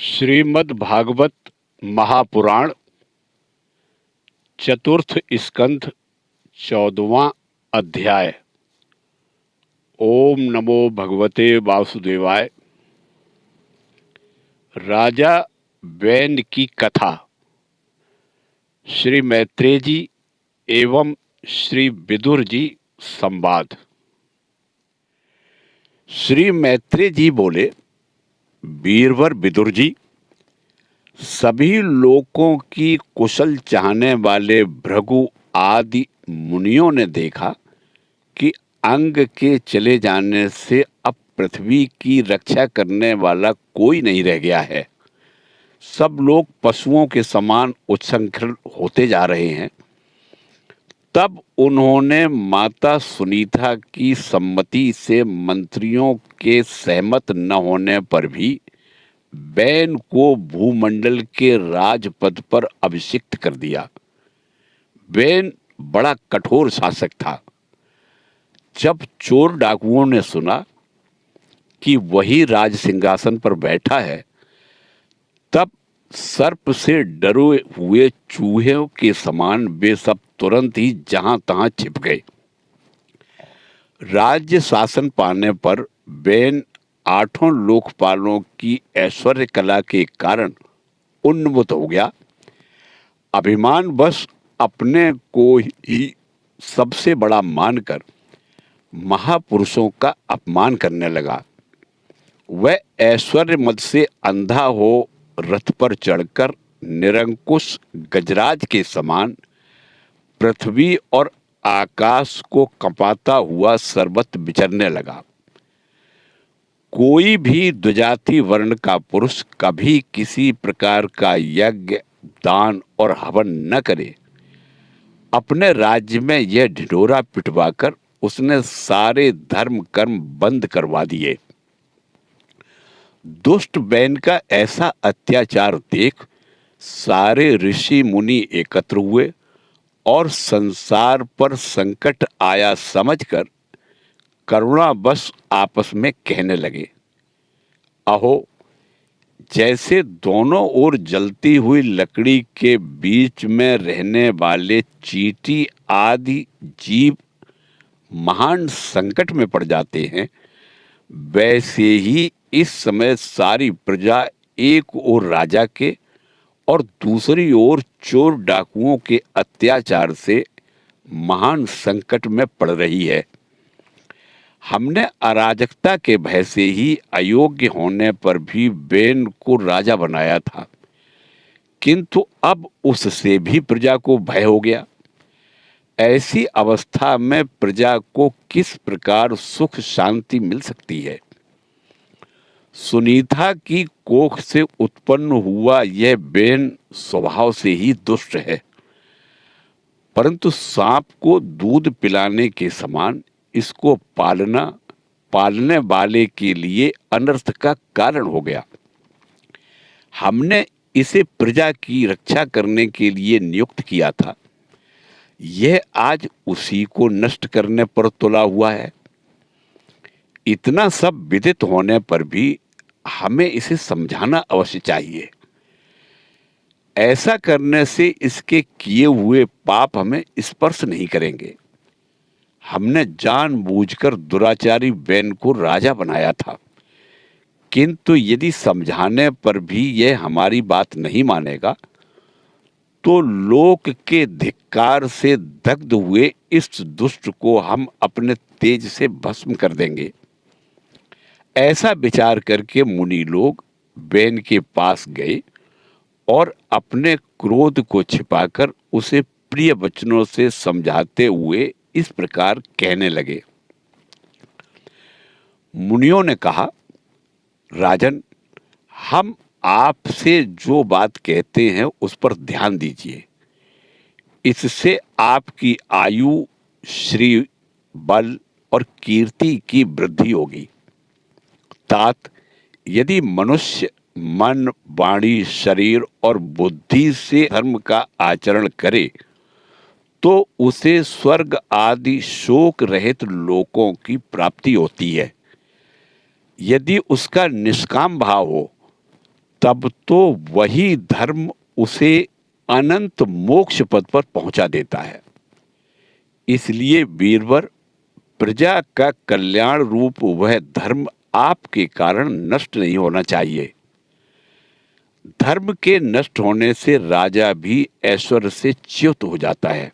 श्रीमद् भागवत महापुराण चतुर्थ स्कंध 14वां अध्याय। ओम नमो भगवते वासुदेवाय। राजा वैन की कथा। श्री मैत्रेय जी एवं श्री विदुर जी संवाद। श्री मैत्रेय जी बोले, वीरवर विदुर जी, सभी लोकों की कुशल चाहने वाले भृगु आदि मुनियों ने देखा कि अंग के चले जाने से अब पृथ्वी की रक्षा करने वाला कोई नहीं रह गया है। सब लोग पशुओं के समान उच्छृंखल होते जा रहे हैं। तब उन्होंने माता सुनीता की सम्मति से मंत्रियों के सहमत न होने पर भी वैन को भूमंडल के राजपद पर अभिषिक्त कर दिया। वैन बड़ा कठोर शासक था। जब चोर डाकुओं ने सुना कि वही राज सिंहासन पर बैठा है, तब सर्प से डरे हुए चूहे के समान वे सब तुरंत ही जहां तहां छिप गए। राज्य शासन पाने पर वैन आठों लोकपालों की ऐश्वर्य कला के कारण उन्मत्त हो गया। अभिमानवश अपने को ही सबसे बड़ा मानकर महापुरुषों का अपमान करने लगा। वह ऐश्वर्य मद से अंधा हो रथ पर चढ़कर निरंकुश गजराज के समान पृथ्वी और आकाश को कंपाता हुआ सर्वत्र विचरने लगा। कोई भी द्विजाति वर्ण का पुरुष कभी किसी प्रकार का यज्ञ, दान और हवन न करे। अपने राज्य में यह ढिढोरा पिटवाकर उसने सारे धर्म कर्म बंद करवा दिए। दुष्ट वैन का ऐसा अत्याचार देख सारे ऋषि मुनि एकत्र हुए और संसार पर संकट आया समझकर करुणावश आपस में कहने लगे, अहो, जैसे दोनों ओर जलती हुई लकड़ी के बीच में रहने वाले चींटी आदि जीव महान संकट में पड़ जाते हैं, वैसे ही इस समय सारी प्रजा एक ओर राजा के और दूसरी ओर चोर डाकुओं के अत्याचार से महान संकट में पड़ रही है। हमने अराजकता के भय से ही अयोग्य होने पर भी वैन को राजा बनाया था, किंतु अब उससे भी प्रजा को भय हो गया। ऐसी अवस्था में प्रजा को किस प्रकार सुख शांति मिल सकती है? सुनीता की कोख से उत्पन्न हुआ यह वैन स्वभाव से ही दुष्ट है, परंतु सांप को दूध पिलाने के समान इसको पालने वाले के लिए अनर्थ का कारण हो गया। हमने इसे प्रजा की रक्षा करने के लिए नियुक्त किया था, यह आज उसी को नष्ट करने पर तुला हुआ है। इतना सब विदित होने पर भी हमें इसे समझाना अवश्य चाहिए। ऐसा करने से इसके किए हुए पाप हमें स्पर्श नहीं करेंगे। हमने जानबूझकर दुराचारी वैन को राजा बनाया था, किंतु यदि समझाने पर भी यह हमारी बात नहीं मानेगा, तो लोक के धिक्कार से दग्ध हुए इस दुष्ट को हम अपने तेज से भस्म कर देंगे। ऐसा विचार करके मुनि लोग वैन के पास गए और अपने क्रोध को छिपाकर उसे प्रिय वचनों से समझाते हुए इस प्रकार कहने लगे। मुनियों ने कहा, राजन, हम आपसे जो बात कहते हैं उस पर ध्यान दीजिए। इससे आपकी आयु, श्री, बल और कीर्ति की वृद्धि होगी। तात, यदि मनुष्य मन, वाणी, शरीर और बुद्धि से धर्म का आचरण करे तो उसे स्वर्ग आदि शोक रहित लोकों की प्राप्ति होती है। यदि उसका निष्काम भाव हो तब तो वही धर्म उसे अनंत मोक्ष पद पर पहुंचा देता है। इसलिए वीरवर, प्रजा का कल्याण रूप वह धर्म आपके कारण नष्ट नहीं होना चाहिए। धर्म के नष्ट होने से राजा भी ऐश्वर्य से च्युत हो जाता है।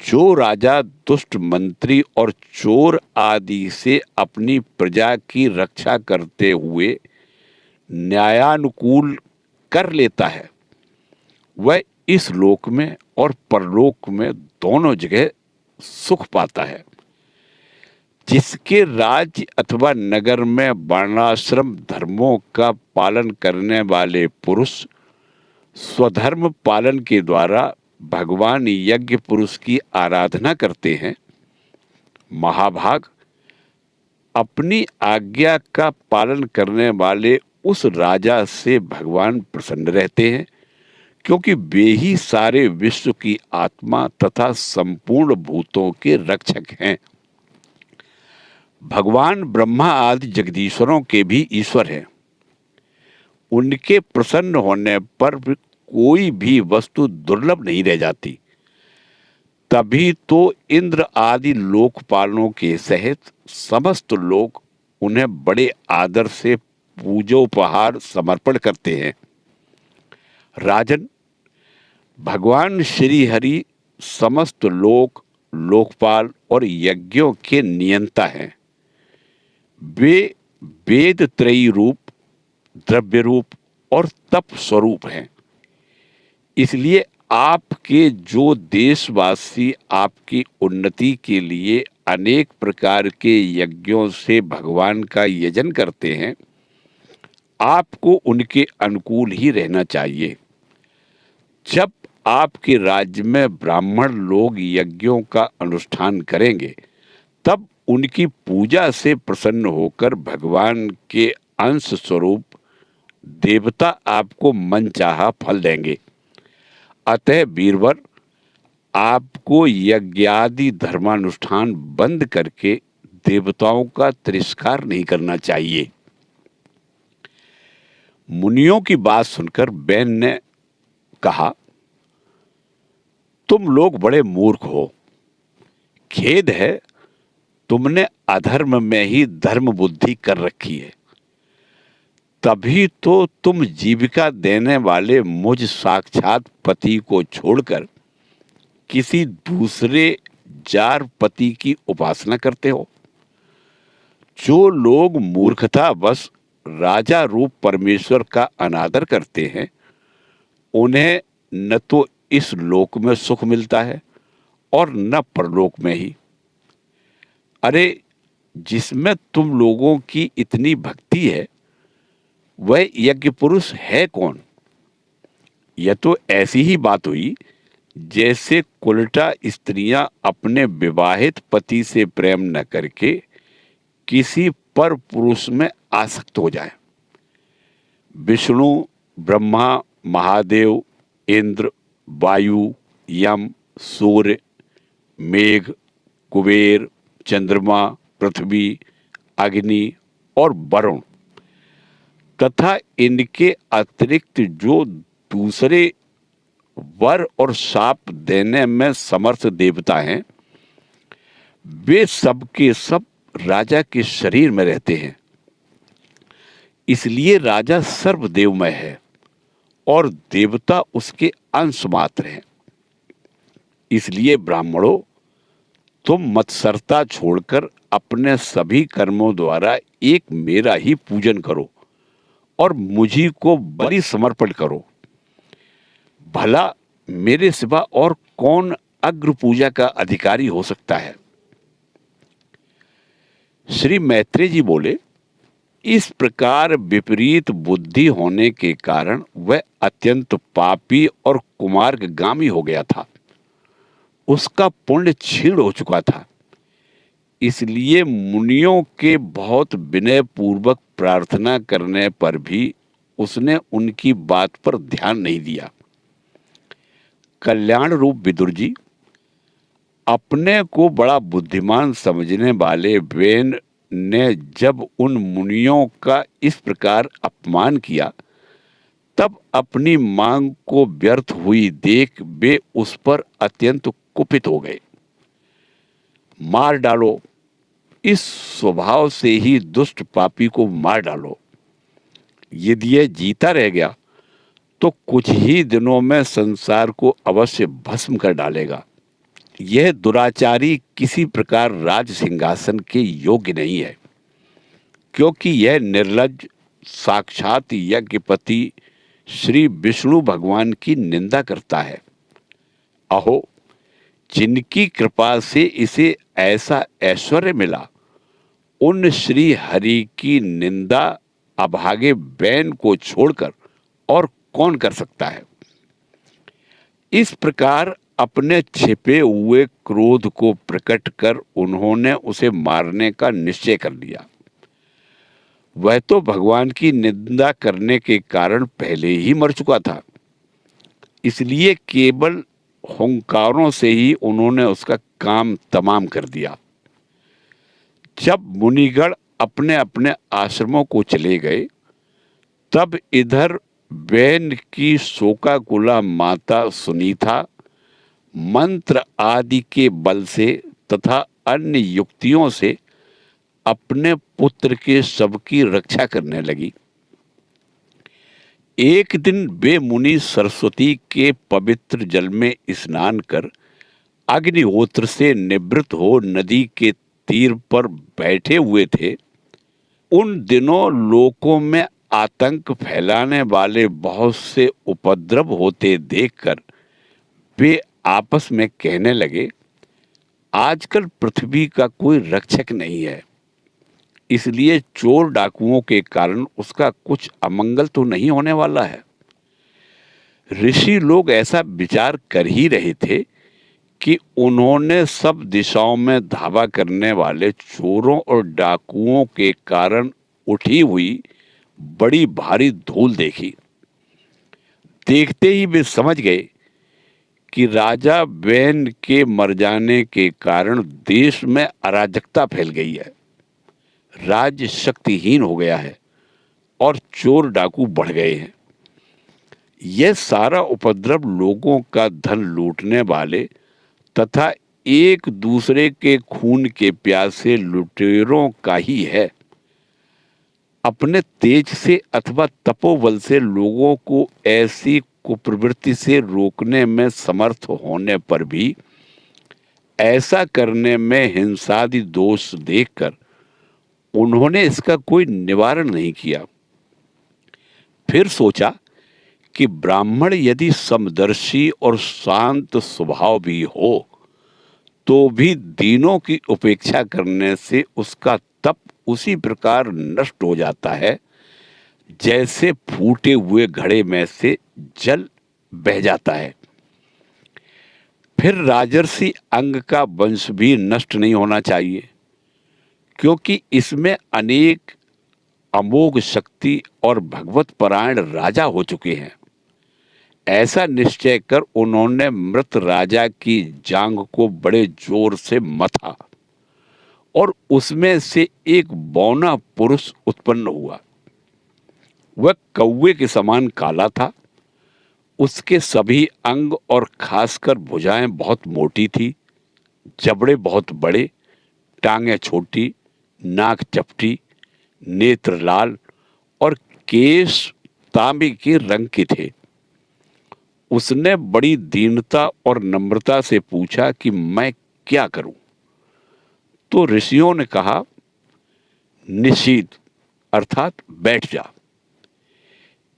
जो राजा दुष्ट मंत्री और चोर आदि से अपनी प्रजा की रक्षा करते हुए न्यायानुकूल कर लेता है, वह इस लोक में और परलोक में दोनों जगह सुख पाता है। जिसके राज्य अथवा नगर में वर्णाश्रम धर्मों का पालन करने वाले पुरुष स्वधर्म पालन के द्वारा भगवान यज्ञ पुरुष की आराधना करते हैं, महाभाग, अपनी आज्ञा का पालन करने वाले उस राजा से भगवान प्रसन्न रहते हैं, क्योंकि वे ही सारे विश्व की आत्मा तथा संपूर्ण भूतों के रक्षक हैं। भगवान ब्रह्मा आदि जगदीश्वरों के भी ईश्वर हैं। उनके प्रसन्न होने पर कोई भी वस्तु दुर्लभ नहीं रह जाती। तभी तो इंद्र आदि लोकपालों के सहित समस्त लोग उन्हें बड़े आदर से पूजोपहार समर्पण करते हैं। राजन, भगवान श्री हरि समस्त लोकपाल और यज्ञों के नियंता हैं। वे वेद त्रयी रूप, द्रव्य रूप और तप स्वरूप हैं। इसलिए आपके जो देशवासी आपकी उन्नति के लिए अनेक प्रकार के यज्ञों से भगवान का यजन करते हैं, आपको उनके अनुकूल ही रहना चाहिए। जब आपके राज्य में ब्राह्मण लोग यज्ञों का अनुष्ठान करेंगे, तब उनकी पूजा से प्रसन्न होकर भगवान के अंश स्वरूप देवता आपको मनचाहा फल देंगे। अतः वीरवर, आपको यज्ञादि धर्मानुष्ठान बंद करके देवताओं का तिरस्कार नहीं करना चाहिए। मुनियों की बात सुनकर बैन ने कहा, तुम लोग बड़े मूर्ख हो। खेद है, तुमने अधर्म में ही धर्म बुद्धि कर रखी है। तभी तो तुम जीविका देने वाले मुझ साक्षात पति को छोड़कर किसी दूसरे जार पति की उपासना करते हो। जो लोग मूर्खता बस राजा रूप परमेश्वर का अनादर करते हैं, उन्हें न तो इस लोक में सुख मिलता है और न परलोक में ही। अरे, जिसमें तुम लोगों की इतनी भक्ति है, वह यज्ञ पुरुष है कौन? यह तो ऐसी ही बात हुई जैसे कुलटा स्त्रियां अपने विवाहित पति से प्रेम न करके किसी पर पुरुष में आसक्त हो जाए। विष्णु, ब्रह्मा, महादेव, इंद्र, वायु, यम, सूर्य, मेघ, कुबेर, चंद्रमा, पृथ्वी, अग्नि और वरुण तथा इनके अतिरिक्त जो दूसरे वर और शाप देने में समर्थ देवता हैं, वे सब के सब राजा के शरीर में रहते हैं। इसलिए राजा सर्वदेवमय है और देवता उसके अंश मात्र हैं। इसलिए ब्राह्मणों, तुम मत्सरता छोड़कर अपने सभी कर्मों द्वारा एक मेरा ही पूजन करो और मुझी को बलि समर्पण करो। भला मेरे सिवा और कौन अग्र पूजा का अधिकारी हो सकता है? श्री मैत्रेय जी बोले, इस प्रकार विपरीत बुद्धि होने के कारण वह अत्यंत पापी और कुमार्गामी हो गया था। उसका पुण्य क्षीण हो चुका था। इसलिए मुनियों के बहुत विनय पूर्वक प्रार्थना करने पर भी उसने उनकी बात पर ध्यान नहीं दिया। कल्याण रूप विदुर जी, अपने को बड़ा बुद्धिमान समझने वाले वेन ने जब उन मुनियों का इस प्रकार अपमान किया, तब अपनी मांग को व्यर्थ हुई देख वे उस पर अत्यंत कुपित हो गए। मार डालो, इस स्वभाव से ही दुष्ट पापी को मार डालो। यदि यह जीता रह गया तो कुछ ही दिनों में संसार को अवश्य भस्म कर डालेगा। यह दुराचारी किसी प्रकार राज सिंहासन के योग्य नहीं है, क्योंकि यह निर्लज्ज साक्षात यज्ञपति श्री विष्णु भगवान की निंदा करता है। अहो, जिनकी कृपा से इसे ऐसा ऐश्वर्य मिला, उन श्री हरि की निंदा अभागे बैन को छोड़कर और कौन कर सकता है। इस प्रकार अपने छिपे हुए क्रोध को प्रकट कर उन्होंने उसे मारने का निश्चय कर लिया। वह तो भगवान की निंदा करने के कारण पहले ही मर चुका था, इसलिए केवल हुंकारों से ही उन्होंने उसका काम तमाम कर दिया। जब मुनिगण अपने अपने आश्रमों को चले गए, तब इधर बैन की शोकाकुला माता सुनीता मंत्र आदि के बल से तथा अन्य युक्तियों से अपने पुत्र के शव की रक्षा करने लगी। एक दिन वे मुनि सरस्वती के पवित्र जल में स्नान कर अग्निहोत्र से निवृत्त हो नदी के तीर पर बैठे हुए थे। उन दिनों लोकों में आतंक फैलाने वाले बहुत से उपद्रव होते देखकर वे आपस में कहने लगे, आजकल पृथ्वी का कोई रक्षक नहीं है, इसलिए चोर डाकुओं के कारण उसका कुछ अमंगल तो नहीं होने वाला है। ऋषि लोग ऐसा विचार कर ही रहे थे कि उन्होंने सब दिशाओं में धावा करने वाले चोरों और डाकुओं के कारण उठी हुई बड़ी भारी धूल देखी। देखते ही वे समझ गए कि राजा बैन के मर जाने के कारण देश में अराजकता फैल गई है, राज्य शक्तिहीन हो गया है और चोर डाकू बढ़ गए हैं। यह सारा उपद्रव लोगों का धन लूटने वाले तथा एक दूसरे के खून के प्यासे लुटेरों का ही है। अपने तेज से अथवा तपोबल से लोगों को ऐसी कुप्रवृत्ति से रोकने में समर्थ होने पर भी ऐसा करने में हिंसादि दोष देखकर उन्होंने इसका कोई निवारण नहीं किया। फिर सोचा कि ब्राह्मण यदि समदर्शी और शांत स्वभाव भी हो, तो भी दीनों की उपेक्षा करने से उसका तप उसी प्रकार नष्ट हो जाता है जैसे फूटे हुए घड़े में से जल बह जाता है। फिर राजर्षि अंग का वंश भी नष्ट नहीं होना चाहिए, क्योंकि इसमें अनेक अमोघ शक्ति और भगवत परायण राजा हो चुके हैं। ऐसा निश्चय कर उन्होंने मृत राजा की जांघ को बड़े जोर से मथा और उसमें से एक बौना पुरुष उत्पन्न हुआ। वह कौवे के समान काला था। उसके सभी अंग और खासकर भुजाएं बहुत मोटी थी, जबड़े बहुत बड़े, टांगें छोटी, नाक चपटी, नेत्र लाल और केश तांबे के रंग के थे। उसने बड़ी दीनता और नम्रता से पूछा कि मैं क्या करूं? तो ऋषियों ने कहा, निषीद अर्थात बैठ जा।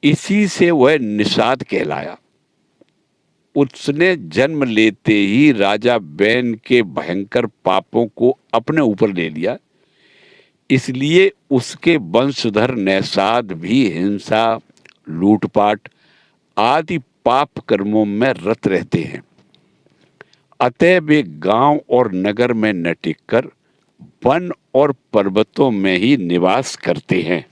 इसी से वह निषाद कहलाया। उसने जन्म लेते ही राजा बैन के भयंकर पापों को अपने ऊपर ले लिया, इसलिए उसके वंशधर नैषाद भी हिंसा, लूटपाट आदि पाप कर्मों में रत रहते हैं। अतः वे गांव और नगर में न टिककर वन और पर्वतों में ही निवास करते हैं।